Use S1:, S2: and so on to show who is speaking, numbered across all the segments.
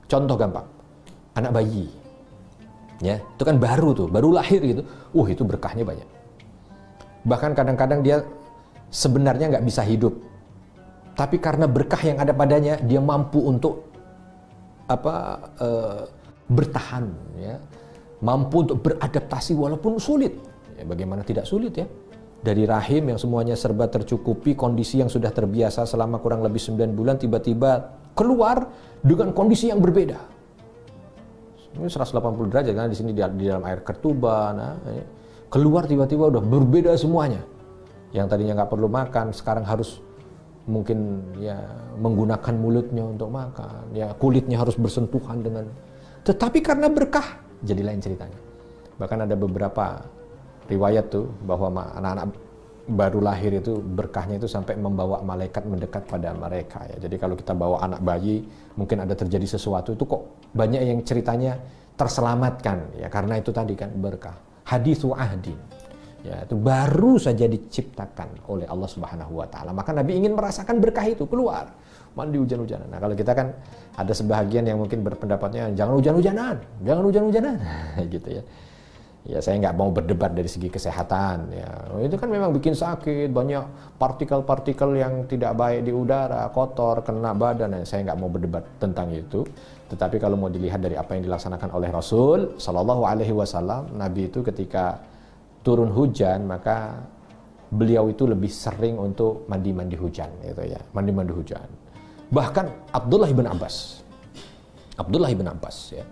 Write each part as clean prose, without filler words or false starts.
S1: Contoh gampang, anak bayi, ya itu kan baru tuh, baru lahir gitu, itu berkahnya banyak. Bahkan kadang-kadang dia sebenarnya nggak bisa hidup, tapi karena berkah yang ada padanya, dia mampu untuk bertahan, ya, mampu untuk beradaptasi walaupun sulit. Ya, bagaimana tidak sulit ya? Dari rahim yang semuanya serba tercukupi, kondisi yang sudah terbiasa selama kurang lebih 9 bulan, tiba-tiba keluar dengan kondisi yang berbeda. Ini 180 derajat, karena di sini di dalam air ketuban, keluar tiba-tiba udah berbeda semuanya. Yang tadinya nggak perlu makan, sekarang harus mungkin ya menggunakan mulutnya untuk makan, ya kulitnya harus bersentuhan dengan. Tetapi karena berkah, jadi lain ceritanya. Bahkan ada beberapa riwayat tuh bahwa anak-anak baru lahir itu berkahnya itu sampai membawa malaikat mendekat pada mereka, ya. Jadi kalau kita bawa anak bayi, mungkin ada terjadi sesuatu itu kok banyak yang ceritanya terselamatkan, ya karena itu tadi kan berkah. Haditsu ahdin, ya itu baru saja diciptakan oleh Allah Subhanahu wa taala. Maka Nabi ingin merasakan berkah itu, keluar mandi hujan-hujanan. Nah, kalau kita kan ada sebahagian yang mungkin berpendapatnya jangan hujan-hujanan, gitu ya. Ya saya nggak mau berdebat dari segi kesehatan, ya itu kan memang bikin sakit, banyak partikel-partikel yang tidak baik di udara, kotor, kena badan. Saya nggak mau berdebat tentang itu. Tetapi kalau mau dilihat dari apa yang dilaksanakan oleh Rasul Shallallahu Alaihi Wasallam, Nabi itu ketika turun hujan maka beliau itu lebih sering untuk mandi-mandi hujan, gitu ya, mandi-mandi hujan. Bahkan Abdullah bin Abbas, ya.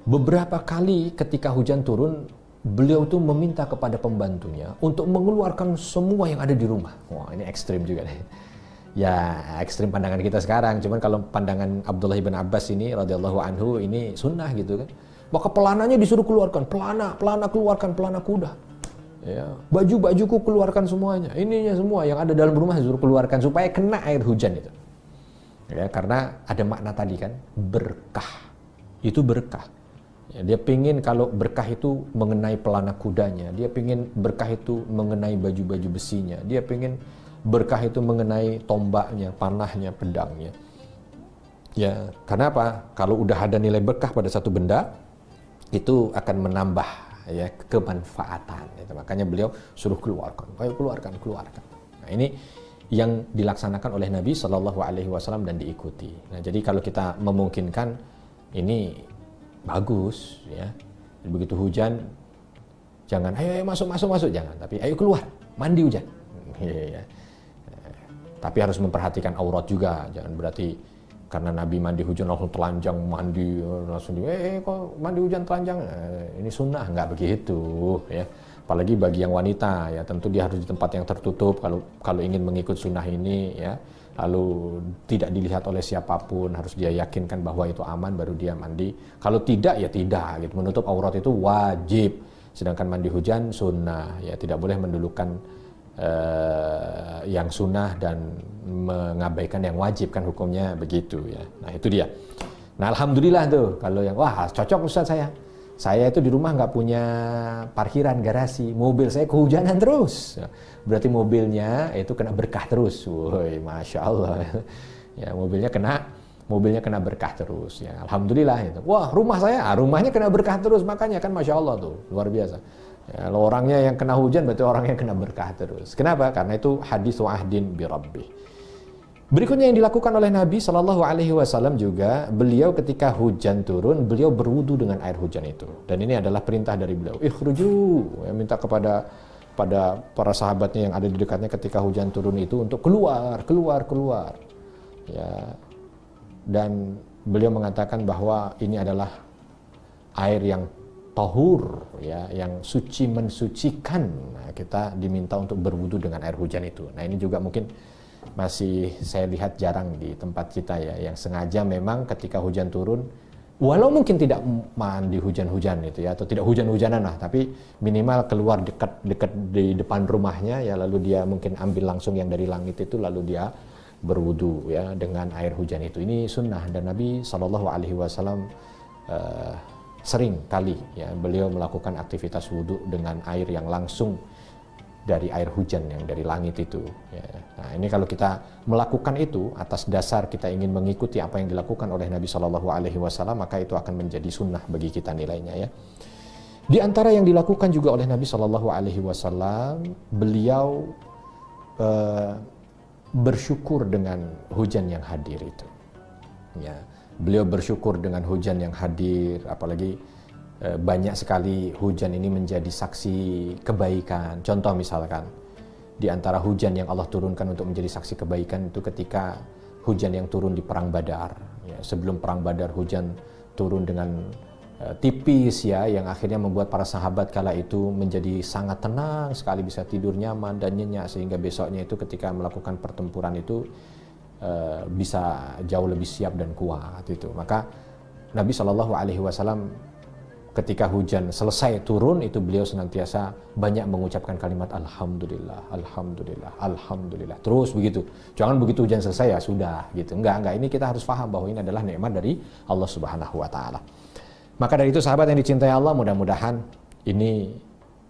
S1: Beberapa kali ketika hujan turun, beliau tuh meminta kepada pembantunya untuk mengeluarkan semua yang ada di rumah. Wah, ini ekstrim juga deh. Ya, ekstrim pandangan kita sekarang. Cuman kalau pandangan Abdullah bin Abbas ini radhiyallahu anhu ini sunnah gitu kan. Maka pelananya disuruh keluarkan, pelana keluarkan, pelana kuda. Ya, baju-bajuku keluarkan semuanya. Ininya semua yang ada dalam rumah disuruh keluarkan supaya kena air hujan itu. Ya, karena ada makna tadi kan, berkah. Itu berkah. Ya, dia pingin kalau berkah itu mengenai pelana kudanya, dia pingin berkah itu mengenai baju-baju besinya, dia pingin berkah itu mengenai tombaknya, panahnya, pedangnya. Ya, karena apa? Kalau udah ada nilai berkah pada satu benda, itu akan menambah ya kemanfaatan. Gitu. Makanya beliau suruh keluarkan, ayo keluarkan. Nah, ini yang dilaksanakan oleh Nabi Shallallahu Alaihi Wasallam dan diikuti. Nah, jadi kalau kita memungkinkan ini bagus, ya. Begitu hujan, jangan ayo masuk, jangan. Tapi ayo keluar, mandi hujan. Ya. Tapi harus memperhatikan aurat juga. Jangan berarti karena Nabi mandi hujan langsung telanjang mandi langsung kok mandi hujan telanjang. Ini sunnah, nggak begitu, ya. Apalagi bagi yang wanita, ya tentu dia harus di tempat yang tertutup kalau ingin mengikut sunnah ini, ya. Lalu tidak dilihat oleh siapapun, harus dia yakinkan bahwa itu aman baru dia mandi. Kalau tidak ya tidak, gitu. Menutup aurat itu wajib. Sedangkan mandi hujan sunnah, ya tidak boleh mendulukan yang sunnah dan mengabaikan yang wajib, kan hukumnya begitu, ya. Nah itu dia. Nah alhamdulillah tuh kalau yang cocok Ustaz saya itu di rumah nggak punya parkiran garasi, mobil saya kehujanan terus. Berarti mobilnya itu kena berkah terus. Woi, masya Allah. Ya rumahnya kena berkah terus. Ya alhamdulillah itu. Wah rumahnya kena berkah terus, makanya kan masya Allah tuh luar biasa. Ya, orangnya yang kena hujan berarti orangnya kena berkah terus. Kenapa? Karena itu haditsu ahdin bi rabbih. Berikutnya yang dilakukan oleh Nabi Shallallahu Alaihi Wasallam juga, beliau ketika hujan turun, beliau berwudu dengan air hujan itu. Dan ini adalah perintah dari beliau. Ikhruju, ya, minta kepada para sahabatnya yang ada di dekatnya ketika hujan turun itu untuk keluar. Ya, dan beliau mengatakan bahwa ini adalah air yang tahur, ya, yang suci mensucikan. Nah, kita diminta untuk berwudu dengan air hujan itu. Nah ini juga mungkin masih saya lihat jarang di tempat kita, ya, yang sengaja memang ketika hujan turun, walau mungkin tidak mandi hujan-hujan itu, ya, atau tidak hujan-hujanan lah, tapi minimal keluar dekat di depan rumahnya, ya, lalu dia mungkin ambil langsung yang dari langit itu, lalu dia berwudu, ya, dengan air hujan itu. Ini sunnah dan Nabi Shallallahu Alaihi Wasallam sering kali, ya, beliau melakukan aktivitas wudu dengan air yang langsung dari air hujan yang dari langit itu. Ya. Nah, ini kalau kita melakukan itu atas dasar kita ingin mengikuti apa yang dilakukan oleh Nabi Shallallahu Alaihi Wasallam, maka itu akan menjadi sunnah bagi kita nilainya ya. Di antara yang dilakukan juga oleh Nabi Shallallahu Alaihi Wasallam, beliau bersyukur dengan hujan yang hadir itu. Ya, beliau bersyukur dengan hujan yang hadir, apalagi banyak sekali hujan ini menjadi saksi kebaikan. Contoh misalkan, di antara hujan yang Allah turunkan untuk menjadi saksi kebaikan itu ketika hujan yang turun di Perang Badar. Ya, sebelum Perang Badar hujan turun dengan tipis ya, yang akhirnya membuat para sahabat kala itu menjadi sangat tenang sekali, bisa tidur nyaman dan nyenyak, sehingga besoknya itu ketika melakukan pertempuran itu bisa jauh lebih siap dan kuat itu. Maka Nabi Shallallahu Alaihi Wasallam ketika hujan selesai turun itu beliau senantiasa banyak mengucapkan kalimat Alhamdulillah, Alhamdulillah, Alhamdulillah. Terus begitu. Jangan begitu hujan selesai ya sudah gitu. Enggak. Ini kita harus paham bahwa ini adalah nikmat dari Allah Subhanahu wa taala. Maka dari itu sahabat yang dicintai Allah, mudah-mudahan ini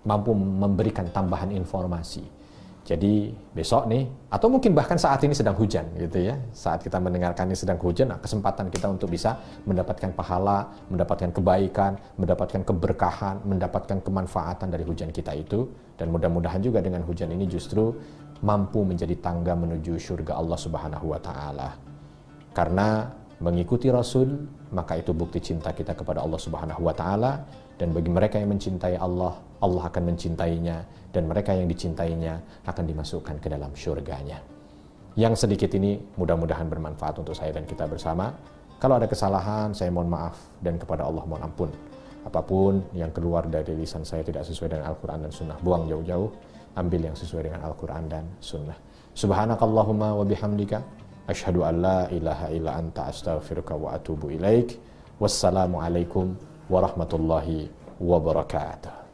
S1: mampu memberikan tambahan informasi. Jadi besok nih, atau mungkin bahkan saat ini sedang hujan gitu ya. Saat kita mendengarkan ini sedang hujan, nah kesempatan kita untuk bisa mendapatkan pahala, mendapatkan kebaikan, mendapatkan keberkahan, mendapatkan kemanfaatan dari hujan kita itu. Dan mudah-mudahan juga dengan hujan ini justru mampu menjadi tangga menuju surga Allah Subhanahu wa taala. Karena mengikuti Rasul, maka itu bukti cinta kita kepada Allah Subhanahu wa taala. Dan bagi mereka yang mencintai Allah, Allah akan mencintainya, dan mereka yang dicintainya akan dimasukkan ke dalam syurganya. Yang sedikit ini mudah-mudahan bermanfaat untuk saya dan kita bersama. Kalau ada kesalahan, saya mohon maaf, dan kepada Allah mohon ampun. Apapun yang keluar dari lisan saya tidak sesuai dengan Al-Quran dan Sunnah, buang jauh-jauh, ambil yang sesuai dengan Al-Quran dan Sunnah. Subhanakallahumma wa bihamdika, asyhadu an la ilaha illa anta astaghfiruka wa atubu ilaik. Wassalamualaikum warahmatullahi wabarakatuh.